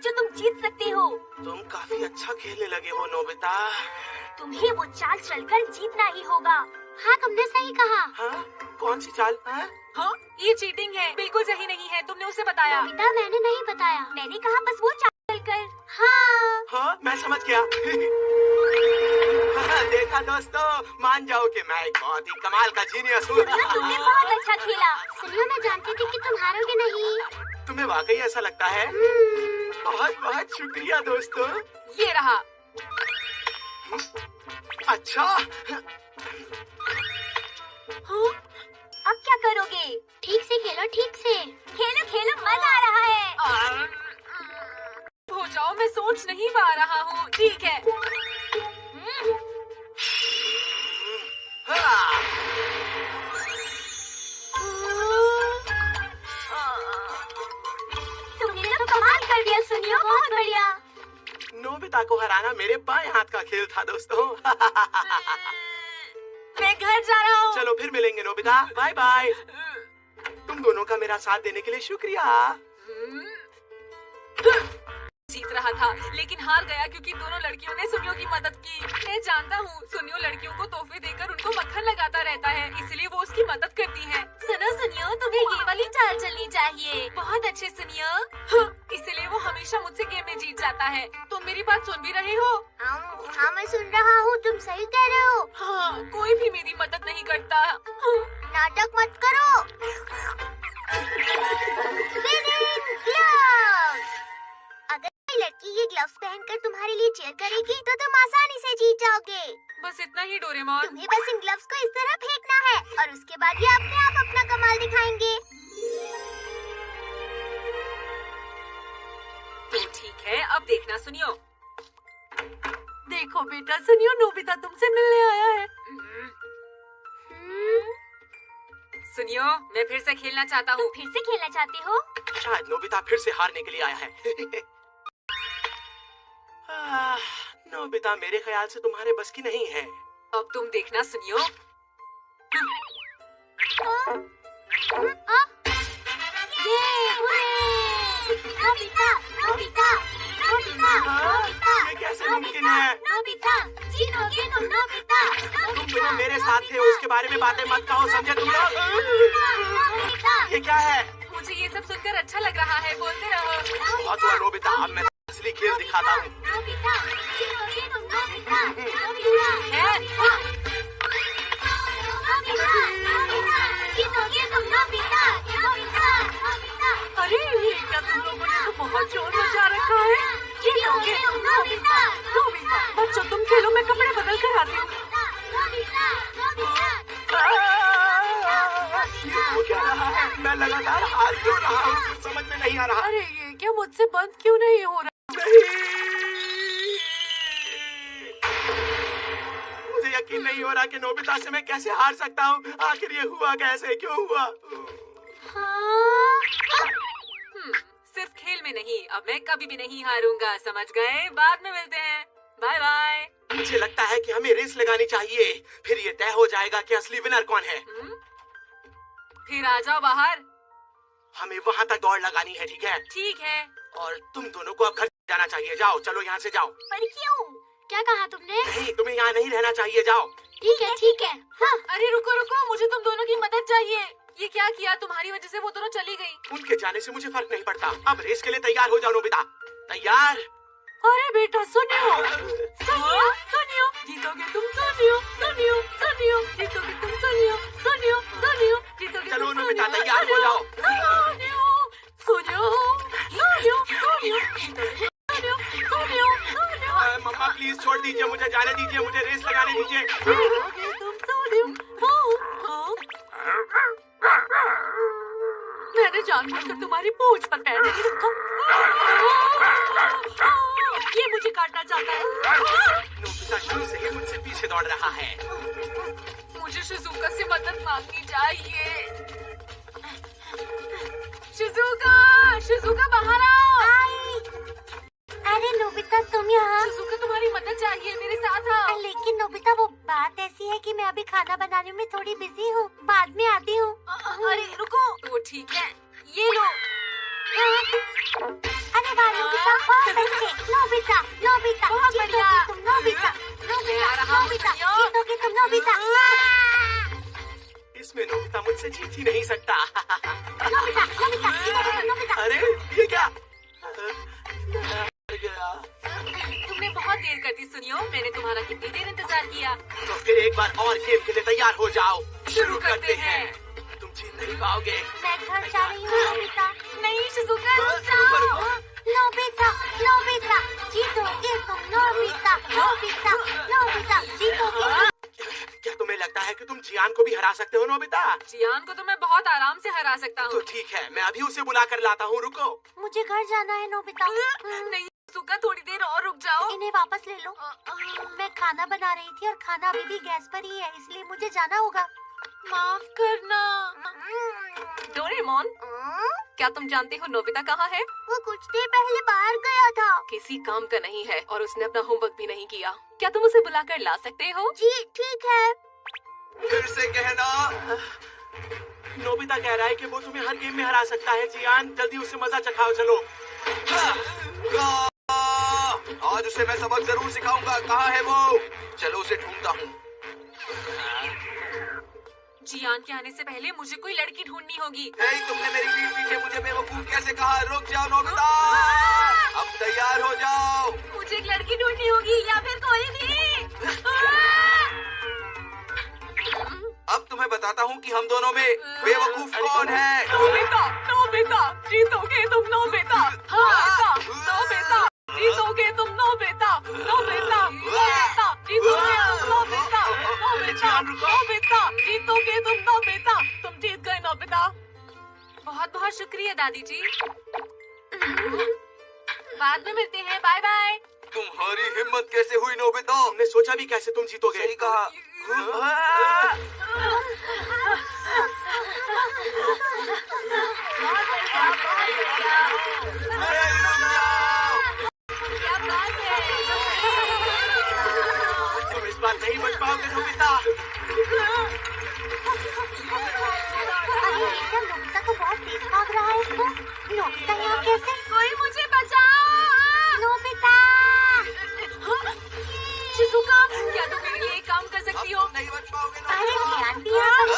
जो तुम जीत सकते हो। तुम काफी अच्छा खेलने लगे हो नोबिता। तुम्हें वो चाल चलकर जीतना ही होगा। हाँ, तुमने सही कहा। हाँ? कौन सी चाल? हाँ, ये चीटिंग है, बिल्कुल सही नहीं है। तुमने उसे बताया। नोबिता, मैंने नहीं बताया। मैंने कहा बस वो चाल चलकर। हाँ हाँ, मैं समझ गया। देखा दोस्तों, मान जाओ कि मैं एक बहुत ही कमाल का जीनियस हूँ। तुमने बहुत अच्छा खेला। सुनियो, मैं जानती थी कि तुम हारोगे नहीं। तुम्हें वाकई ऐसा लगता है? बहुत बहुत शुक्रिया दोस्तों। ये रहा। अच्छा, हाँ? अब क्या करोगे? ठीक से खेलो, ठीक से खेलो खेलो, मजा आ रहा है। हो जाओ, मैं सोच नहीं पा रहा हूँ। ठीक है। तुमने तो कमाल कर दिया सुनियो, बहुत बढ़िया। नोबिता को हराना मेरे बाएं हाथ का खेल था दोस्तों। मैं घर जा रहा हूँ। चलो फिर मिलेंगे नोबिता, बाय बाय। तुम दोनों का मेरा साथ देने के लिए शुक्रिया। जीत रहा था लेकिन हार गया क्योंकि दोनों लड़कियों ने सुनियो की मदद की। मैं जानता हूँ, सुनियो लड़कियों को तोहफे देकर उनको मक्खन लगाता रहता है, इसलिए वो उसकी मदद करती है। सुनो सुनियो, तुम्हें ये वाली चाल चलनी चाहिए। बहुत अच्छे सुनियो। हाँ, इसलिए वो हमेशा मुझसे गेम में जीत जाता है। तुम मेरी बात सुन भी रहे हो? हाँ, मैं सुन रहा हूँ, तुम सही कह रहे हो। हाँ, कोई भी मेरी मदद नहीं करता। हाँ। नाटक मत करो। अगर कोई लड़की ये ग्लव्स पहनकर तुम्हारे लिए चीयर करेगी तो तुम आसानी से जीत जाओगे। बस इतना ही डोरेमोन। तुम्हें बस इन ग्लव्स को इस तरह फेंकना है और उसके बाद ये अपने आप अपना कमाल दिखाएंगे। तो ठीक है, अब देखना सुनियो। देखो बेटा, सुनियो नोबिता तुमसे मिलने आया है। सुनियो, मैं फिर से खेलना चाहता हूँ। फिर से खेलना चाहते हो? शायद नोबिता फिर से हारने के लिए आया है। नोबिता, मेरे ख्याल से तुम्हारे बस की नहीं है। अब तुम देखना सुनियो। नोबिता, नोबिता, नोबिता, नोबिता, ये कैसे मुमकिन है? नोबिता, जीतोगे तुम नोबिता। तुम दोनों मेरे साथ थे, उसके बारे में बातें मत कहो, समझे तुम लोग? ये क्या है? मुझे ये सब सुनकर अच्छा लग रहा है, बोलते रहो। बहुत हुआ नोबिता, अब मैं असली खेल दिखाता हूँ। नोबिता, जीतोगे तुम नोबिता, नोबिता, जीतोगे तुम नोबिता, नोबिता, नोबिता। अरे ये क्या, तुम लोगों ने तो बहुत शोर मचा रखा है। जीतोगे तुम नोबिता, नोबिता, बच्चों तुम खेलो, मैं कपड़े बदल कर आती हूँ। Nobita, Nobita. ये हो क्या रहा है? मैं लगातार हार क्यों रहा हूँ? समझ में नहीं आ रहा। अरे ये क्या, मुझसे बंद क्यों नहीं हो रहा? मुझे यकीन नहीं हो रहा कि नोबिता से मैं कैसे हार सकता हूँ। आखिर ये हुआ कैसे, क्यों हुआ? सिर्फ खेल में नहीं, अब मैं कभी भी नहीं हारूंगा, समझ गए? बाद में मिलते हैं, बाय बाय। मुझे लगता है कि हमें रेस लगानी चाहिए, फिर ये तय हो जाएगा कि असली विनर कौन है। फिर आ जाओ बाहर। हमें वहाँ तक दौड़ लगानी है, ठीक है? ठीक है। और तुम दोनों को अब घर जाना चाहिए। जाओ, चलो यहाँ से जाओ। पर क्यों? क्या कहा तुमने? नहीं, तुम्हें यहाँ नहीं रहना चाहिए, जाओ। ठीक है, ठीक है। हाँ। अरे रुको रुको, मुझे तुम दोनों की मदद चाहिए। ये क्या किया? तुम्हारी वजह से वो दोनों चली गई। उनके जाने से मुझे फर्क नहीं पड़ता। अब रेस के लिए तैयार हो जाओ नोबिता। तैयार? अरे बेटा सुनियो, सुनियो, सुनियो, जीतोगे तुम, सुनियो, सुनियो, सुनियो, जीतोगे तुम, सुनियो, सुनियो, सुनियो, जीतोगे तुम। चलो नोबिता, तैयार हो जाओ। सुनियो, सुनियो, सुनियो, सुनियो, सुनियो, सुनियो, सुनियो। मम्मा प्लीज छोड़ दीजिए, मुझे जाने दीजिए, मुझे रेस लगाने दीजिए। जीतोगे तुम, सुनियो। मैंने जानबूझकर तुम्हारी पूंछ पर पैर नहीं रखा। ये मुझे काटना चाहता है। नोबिता शुरू से ही मुझसे पीछे दौड़ रहा है। मुझे शिजुका से मदद मांगनी चाहिए। शिजुका, शिजुका बाहर आओ। अरे नोबिता, तुम यहाँ? शिजुका तुम्हारी मदद चाहिए, मेरे साथ आओ। लेकिन नोबिता, वो बात ऐसी है कि मैं अभी खाना बनाने में थोड़ी बिजी हूँ, बाद में आती हूँ। अरे रुको। तो ठीक है, ये लो। अरे वाह नोबिता, बहुत अच्छे। नोबिता, नोबिता, बहुत जीतोगे बढ़िया। तुम नोबिता, मैं आ नोबिता, रहा हूँ, नोबिता, सुनियो। जीतोगे तुम नोबिता। इसमें नोबिता मुझसे जीत ही नहीं सकता। नोबिता, नोबिता, जीतोगे तुम नोबिता। अरे ये क्या? हार गया। तुमने बहुत देर कर दी सुनियो। मैंने तुम्हारा कितनी देर इंतजार किया। तो फिर एक बार और खेल के लिए तैयार हो जाओ। शुरू करते हैं। तुम जीत नहीं पाओगे। मैं घर जा रही हूँ नोबिता। नहीं शिजुका, रुक रुको, जाओ। रुको। नोबिता, नोबिता, जीतोगे तुम नोबिता, नोबिता, नोबिता, जीतोगे। क्या तुम्हें लगता है कि तुम जियान को भी हरा सकते हो नोबिता? जियान को तो मैं बहुत आराम से हरा सकता तो हूँ। ठीक है, मैं अभी उसे बुला कर लाता हूँ। रुको। मुझे घर जाना है नोबिता। नहीं शिजुका, थोड़ी देर और रुक जाओ। इन्हें वापस ले लो। मैं खाना बना रही थी और खाना अभी भी गैस पर ही है, इसलिए मुझे जाना होगा। माफ करना। डोरेमोन, क्या तुम जानते हो नोबिता कहाँ है? वो कुछ देर पहले बाहर गया था। किसी काम का नहीं है और उसने अपना होमवर्क भी नहीं किया। क्या तुम उसे बुलाकर ला सकते हो? जी ठीक है। फिर से कहना। नोबिता कह रहा है कि वो तुम्हें हर गेम में हरा सकता है। जियान, जल्दी उसे मजा चखाओ। चलो। आज उसे मैं सबक जरूर सिखाऊंगा। कहाँ है वो? चलो उसे ढूंढता हूँ। जियान के आने से पहले मुझे कोई लड़की ढूंढनी होगी। तुमने मेरी पीठ पीछे मुझे बेवकूफ कैसे कहा? रुक जाओ नोबिता। अब तैयार हो जाओ। मुझे एक लड़की ढूंढनी होगी या फिर कोई भी। अब तुम्हें बताता हूँ कि हम दोनों में बेवकूफ कौन है। नोबिता, नोबिता, जीतोगे तुम नोबिता। हाँ, नोबिता, जीतोगे तुम नोबिता। नोबिता, नोबिता, जीतोगे तुम नोबिता। नोबिता, नोबिता, जीतोगे तुम नोबिता। तुम जीत गए नोबिता। बहुत बहुत शुक्रिया दादी जी। बाद में मिलते हैं। Bye bye. तुम्हारी हिम्मत कैसे हुई नोबिता? तुमने सोचा भी कैसे तुम जीतोगे? सही कहा। तुम इस बार नहीं बच पाओगे नोबिता। अरे ये क्या, नोबिता तो बहुत तेज भाग रहा है। इसको नोबिता यहाँ कैसे? कोई मुझे बचाओ। नोबिता, शिजुका, क्या तुम मेरे लिए एक काम कर सकती हो? नहीं बच पाओगे अरे जियान भी यहाँ पर।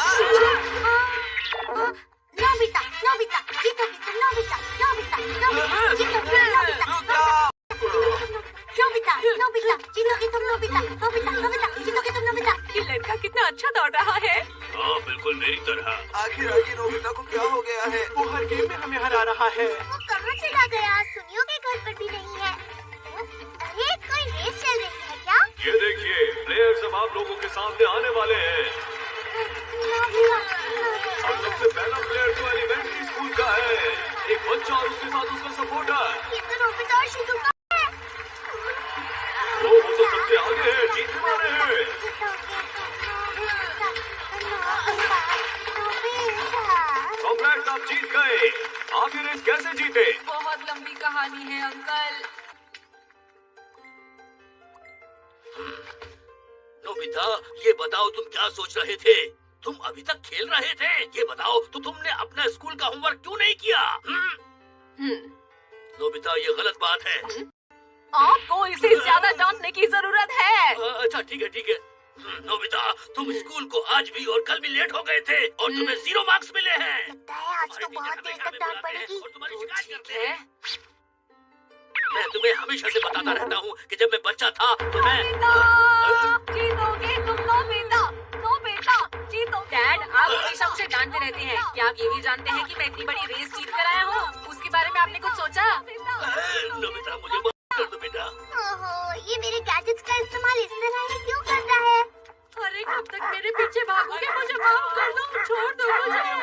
नोबिता, नोबिता, जीतोगे तुम नोबिता, नोबिता, नोबिता, जीतोगे तुम नोबिता। नोबिता, नोबिता, जीतोगे तुम नोबिता, नोबिता, नोबिता, जीतोगे तुम नोबिता। ये लड़का कितना अच्छा दौड़ रहा है। हाँ बिल्कुल मेरी तरह। आखिर नोबिता को क्या हो गया है? वो हर गेम में हमें हरा रहा है। वो कहाँ चला गया? सुनियो के घर पर भी नहीं है। अरे कोई रेस चल रही है क्या? ये देखिए, प्लेयर्स अब आप लोगों के सामने आने वाले हैं। और सबसे पहला प्लेयर जो एलिमेंट्री स्कूल का है, एक बच्चा और उसके साथ उसका सपोर्टर। ये तो नोबिता और शिजुका है। वो तो सबसे आगे है, जीतने वाले हैं। कांग्रेस, आप जीत गए। आखिर रेस कैसे जीते? बहुत लंबी कहानी है अंकल। नोबिता, ये बताओ तुम क्या सोच रहे थे? तुम अभी तक खेल रहे थे। ये बताओ तो तुमने अपना स्कूल का होमवर्क क्यों नहीं किया? नोबिता, ये गलत बात है। आपको इसे ज्यादा डांटने की जरूरत है। अच्छा ठीक है ठीक है। नोबिता, तुम स्कूल को आज भी और कल भी लेट हो गए थे और तुम्हें 0 मार्क्स मिले हैं। लगता है आज तो बहुत देर तक डांट पड़ेगी। और तुम्हारी शिकायत ठीक करते हैं। है। मैं तुम्हें हमेशा से बताता रहता हूँ कि जब मैं बच्चा था तो मैं जीतोगे तुम नोबिता, नोबिता, जीतो। डैड, आप हमेशा मुझे डांटते रहते हैं। क्या आप ये भी जानते हैं कि मैं इतनी बड़ी रेस जीत कर आया हूँ? उसके बारे में आपने कुछ सोचा? नोबिता, मुझे माफ कर दो बेटा। ओहो, ये मेरे गैजेट्स का इस्तेमाल इस तरह ही क्यों करता है? अरे कब तक मेरे पीछे भागोगे? मुझे माफ कर दो, छोड़ दो मुझे।